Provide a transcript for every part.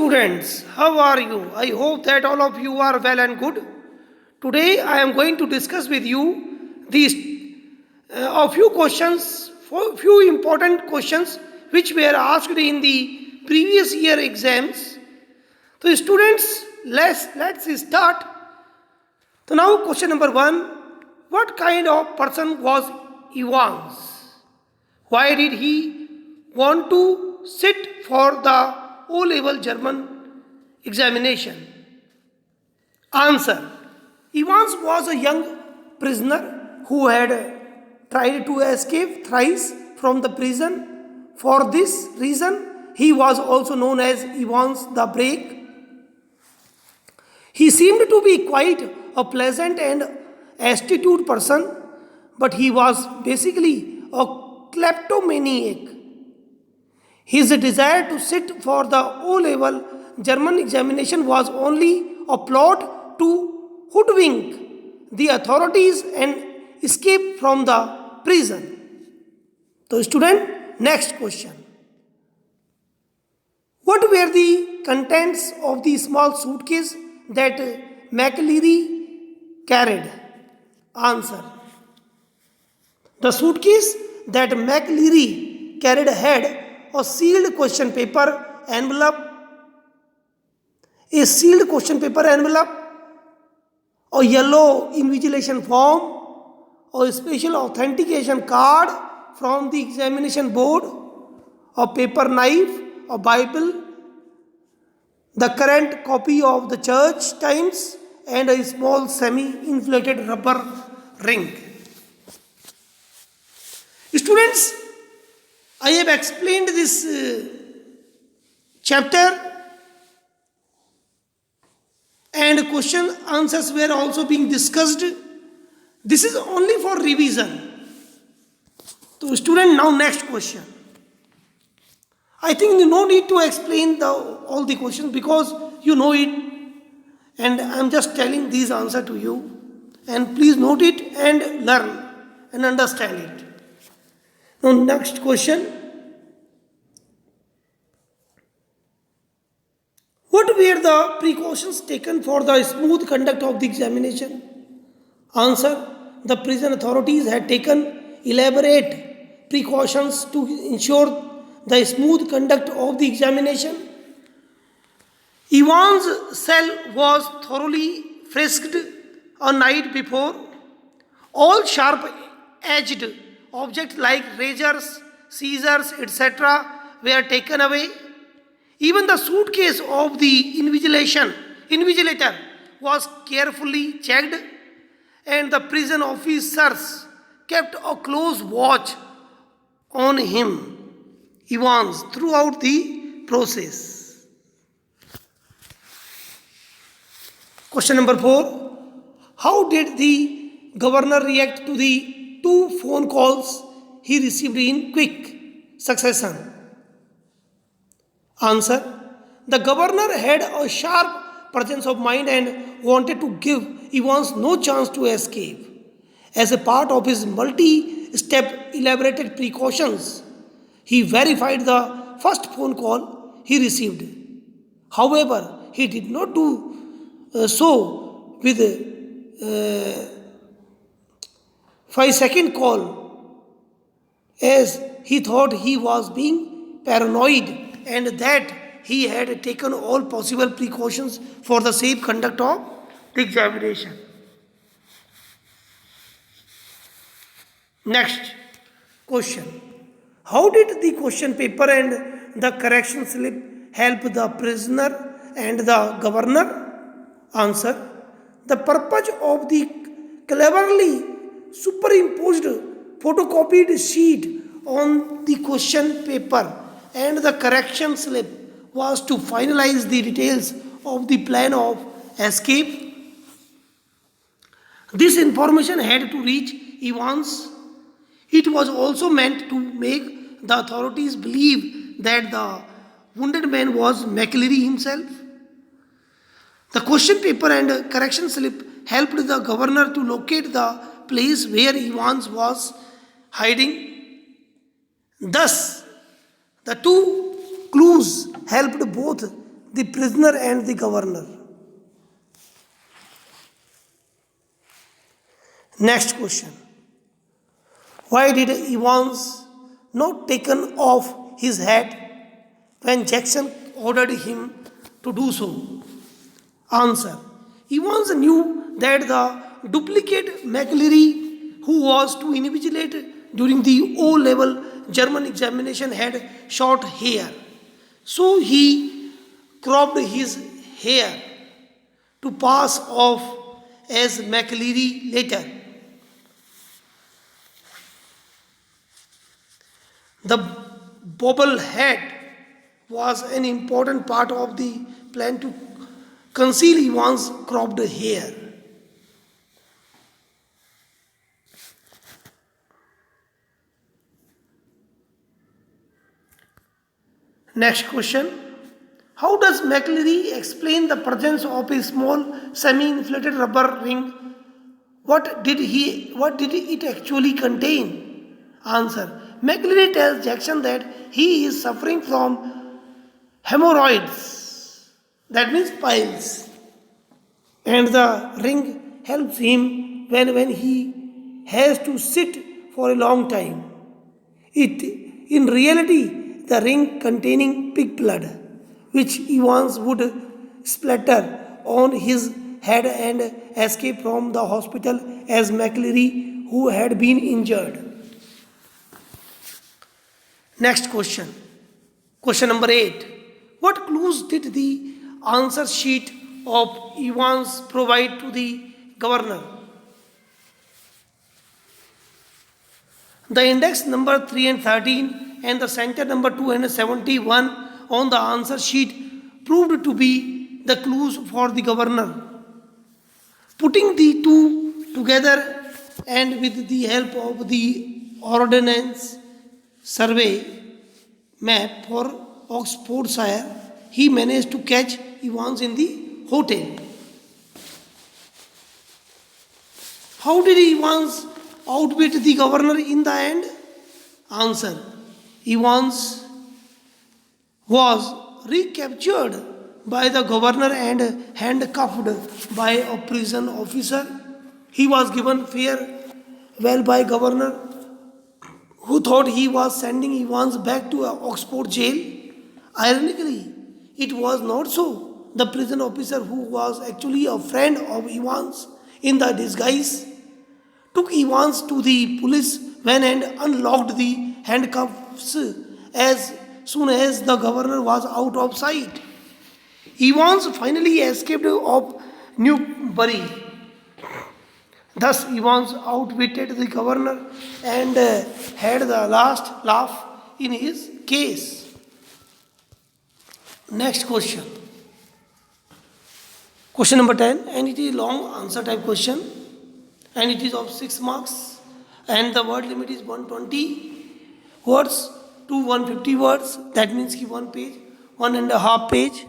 students, how are you? I hope that all of you are well and good. Today I am going to discuss with you these a few questions, few important questions which were asked in the previous year exams. So students, let's start. So now question number 1, what kind of person was Evans? Why did he want to sit for the O-level German examination? Answer. Evans was a young prisoner who had tried to escape thrice from the prison. For this reason, he was also known as Evans the Brave. He seemed to be quite a pleasant and astute person, but he was basically a kleptomaniac. His desire to sit for the O-level German examination was only a plot to hoodwink the authorities and escape from the prison. So student, next question. What were the contents of the small suitcase that McLeary carried? Answer. The suitcase that McLeary carried had a sealed question paper envelope, a yellow invigilation form, a special authentication card from the examination board, a paper knife, a Bible, the current copy of the Church Times, and a small semi-inflated rubber ring. Students, I have explained this chapter and question answers were also being discussed. This is only for revision. So student, now next question. I think no need to explain all the questions because you know it, and I am just telling these answers to you, and please note it and learn and understand it. Now next question. What were the precautions taken for the smooth conduct of the examination? Answer. The prison authorities had taken elaborate precautions to ensure the smooth conduct of the examination. Evans' cell was thoroughly frisked a night before. All sharp-edged objects like razors, scissors, etc. were taken away. Even the suitcase of the invigilator was carefully checked, and the prison officers kept a close watch on him, Evans, throughout the process. Question number 4. How did the governor react to the 2 phone calls he received in quick succession? Answer. The governor had a sharp presence of mind and wanted to give Evans no chance to escape. As a part of his multi-step elaborated precautions, he verified the first phone call he received. However, he did not do so with 5-second call, as he thought he was being paranoid and that he had taken all possible precautions for the safe conduct of the examination. Next question. How did the question paper and the correction slip help the prisoner and the governor? Answer. The purpose of the cleverly superimposed photocopied sheet on the question paper and the correction slip was to finalize the details of the plan of escape. This information had to reach Evans. It was also meant to make the authorities believe that the wounded man was McLeary himself. The question paper and correction slip helped the governor to locate the place where Evans was hiding. Thus, the 2 clues helped both the prisoner and the governor. Next question. Why did Evans not taken off his hat when Jackson ordered him to do so? Answer. Evans knew that the duplicate McLeary, who was to invigilate during the O-level German examination, had short hair. So he cropped his hair to pass off as McLeary later. The bobble hat was an important part of the plan to conceal Evans' cropped hair. Next question. How does McLeary explain the presence of a small semi-inflated rubber ring? What did it actually contain? Answer. McLeary tells Jackson that he is suffering from hemorrhoids, that means piles, and the ring helps him when he has to sit for a long time. In reality, the ring containing pig blood, which Evans would splatter on his head and escape from the hospital as McLeary, who had been injured. Next question. Question number 8. What clues did the answer sheet of Evans provide to the governor? The index number 3 and 13 and the center number 271 on the answer sheet proved to be the clues for the governor. Putting the two together and with the help of the ordnance survey map for Oxfordshire, he managed to catch Evans in the hotel. How did Evans outwit the governor in the end? Answer. Evans was recaptured by the governor and handcuffed by a prison officer. He was given farewell by governor, who thought he was sending Evans back to Oxford jail. Ironically, it was not so. The prison officer, who was actually a friend of Evans in the disguise, took Evans to the police van and unlocked the handcuffs as soon as the governor was out of sight. Evans finally escaped of Newbury. Thus, Evans outwitted the governor and had the last laugh in his case. Next question. Question number 10, and it is long answer type question, and it is of 6 marks, and the word limit is 120 words to 150 words. That means ki 1 page, 1.5 page.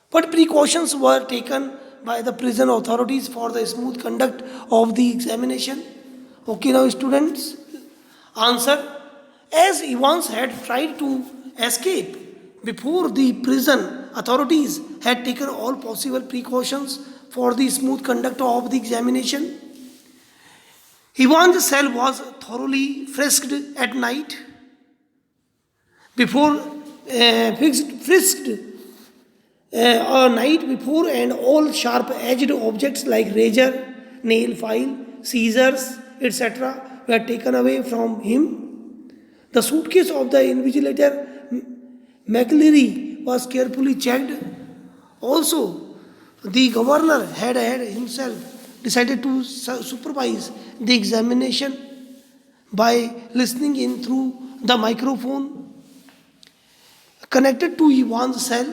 What precautions were taken by the prison authorities for the smooth conduct of the examination? Okay, now students, answer. As Evans had tried to escape before, the prison authorities had taken all possible precautions for the smooth conduct of the examination. Evans' cell was thoroughly frisked at night before frisked a night before, and all sharp-edged objects like razor, nail file, scissors, etc. were taken away from him. The suitcase of the invigilator McLeary was carefully checked. Also, the governor had himself decided to supervise the examination by listening in through the microphone connected to Evans' cell.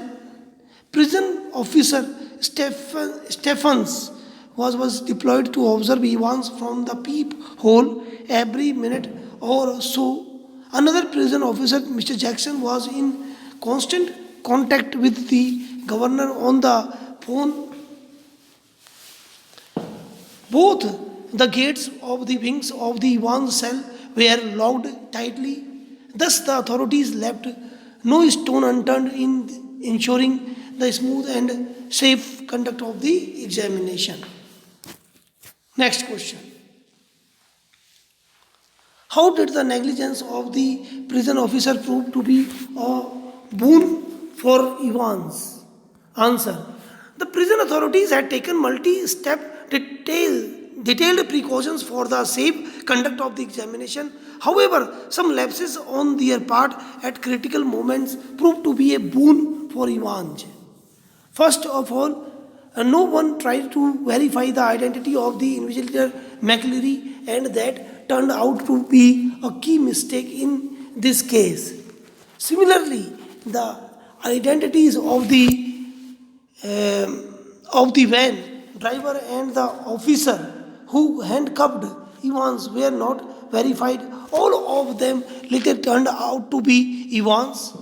Prison officer Stephens was deployed to observe Evans from the peephole every minute or so. Another prison officer, Mr. Jackson, was in constant contact with the governor on the phone. Both the gates of the wings of the Evans cell were locked tightly. Thus, the authorities left no stone unturned in ensuring the smooth and safe conduct of the examination. Next question. How did the negligence of the prison officer prove to be a boon for Evans? Answer. The prison authorities had taken multi-step detailed precautions for the safe conduct of the examination. However, some lapses on their part at critical moments proved to be a boon for Evans. First of all, no one tried to verify the identity of the invigilator McLeary, and that turned out to be a key mistake in this case. Similarly, the identities of the van driver and the officer who handcuffed Evans were not verified. All of them later turned out to be Evans'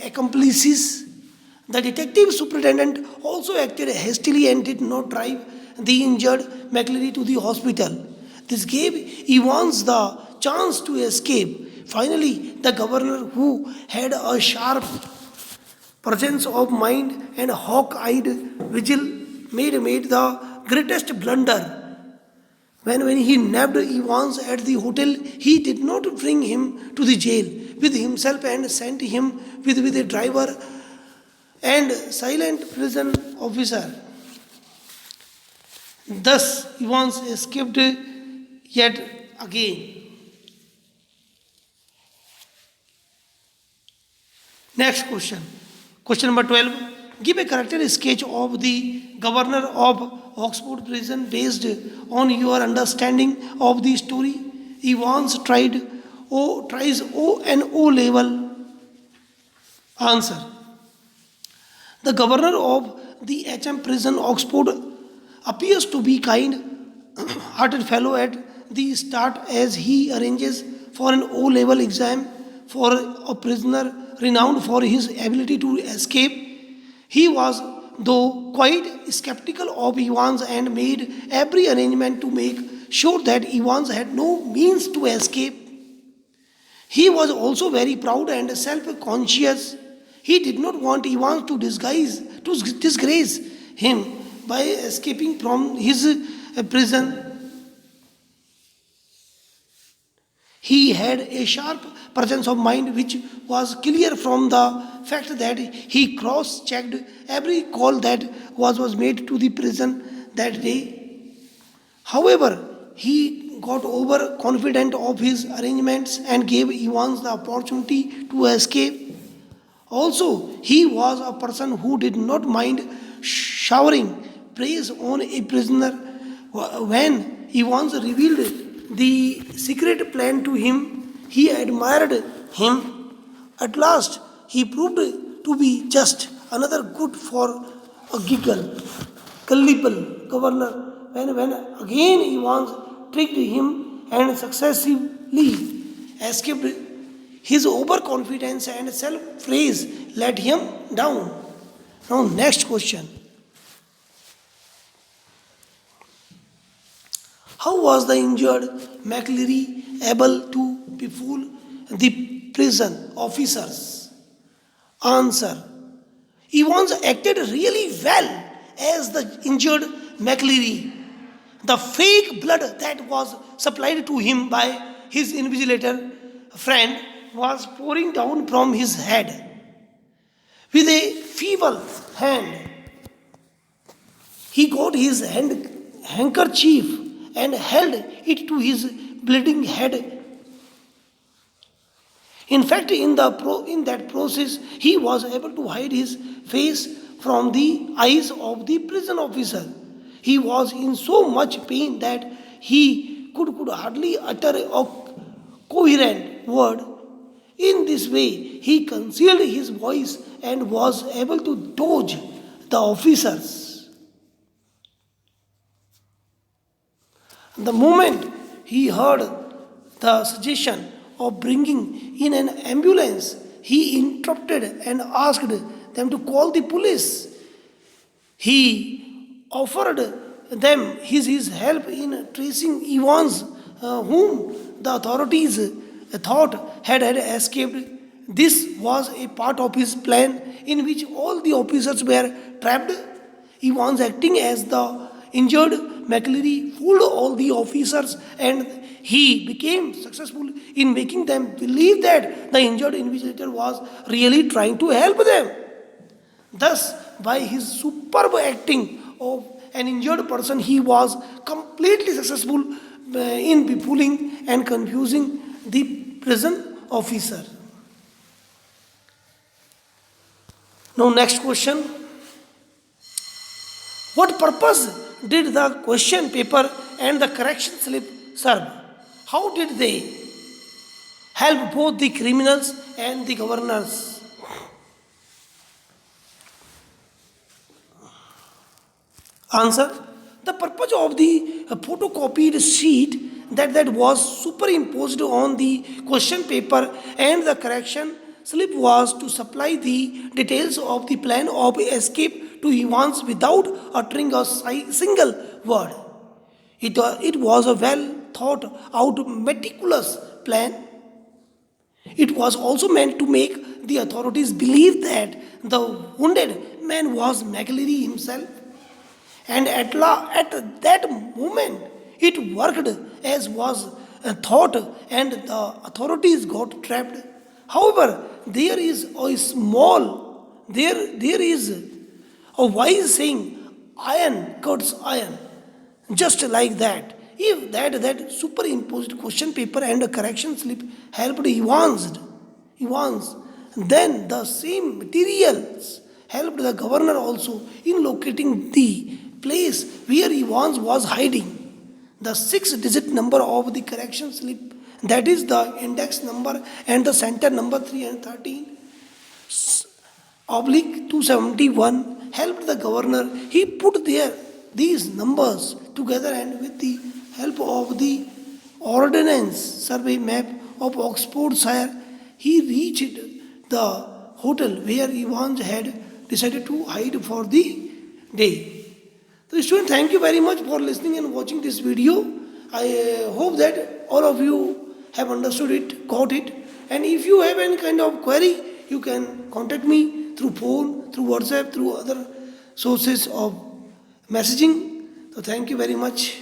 accomplices. The detective superintendent also acted hastily and did not drive the injured McLeary to the hospital. This gave Evans the chance to escape. Finally, the governor, who had a sharp presence of mind and hawk-eyed vigil, made the greatest blunder. When he nabbed Evans at the hotel, he did not bring him to the jail with himself and sent him with a driver and silent prison officer. Thus, Evans escaped yet again. Next question. Question number 12. Give a character sketch of the governor of Oxford prison based on your understanding of the story. Evans tries an O level. Answer. The governor of the HM prison Oxford appears to be kind-hearted fellow at the start as he arranges for an O-level exam for a prisoner renowned for his ability to escape. He was, though, quite skeptical of Evans and made every arrangement to make sure that Evans had no means to escape. He was also very proud and self-conscious. He did not want Evans to disgrace him by escaping from his prison. He had a sharp presence of mind which was clear from the fact that he cross-checked every call that was made to the prison that day. However, he got overconfident of his arrangements and gave Evans the opportunity to escape. Also, he was a person who did not mind showering praise on a prisoner. When Evans revealed the secret plan to him, he admired him. At last, he proved to be just another good for a gullible governor. When again Evans tricked him and successively escaped, his overconfidence and self-praise let him down. Now, next question. How was the injured McLeary able to befool the prison officers? Answer. Evans acted really well as the injured McLeary. The fake blood that was supplied to him by his invigilator friend was pouring down from his head. With a feeble hand, he got his handkerchief and held it to his bleeding head. In fact, in that process, he was able to hide his face from the eyes of the prison officer. He was in so much pain that he could hardly utter a coherent word. In this way, he concealed his voice and was able to dodge the officers. The moment he heard the suggestion of bringing in an ambulance, he interrupted and asked them to call the police. He offered them his help in tracing Evans, whom the authorities thought had escaped this was a part of his plan in which all the officers were trapped. Evans, acting as the injured McLeary, fooled all the officers and he became successful in making them believe that the injured invigilator was really trying to help them. Thus, by his superb acting of an injured person, he was completely successful in befooling and confusing the prison officer. Now, next question. What purpose did the question paper and the correction slip serve? How did they help both the criminals and the governors? Answer. The purpose of the photocopied sheet that was superimposed on the question paper and the correction slip was to supply the details of the plan of escape to Evans without uttering a single word. It was a well thought out, meticulous plan. It was also meant to make the authorities believe that the wounded man was McLeary himself. And at that moment, it worked as was thought, and the authorities got trapped. However, there is a wise saying, iron cuts iron. Just like that. If that superimposed question paper and a correction slip helped Evans, then the same materials helped the governor also in locating the place where Evans was hiding. The 6-digit number of the correction slip, that is the index number and the center number 313 oblique 271, helped the governor. He put these numbers together and with the help of the ordnance survey map of Oxfordshire, he reached the hotel where Evans had decided to hide for the day. So students, thank you very much for listening and watching this video. I hope that all of you have understood it, got it. And if you have any kind of query, you can contact me through phone, through WhatsApp, through other sources of messaging. So thank you very much.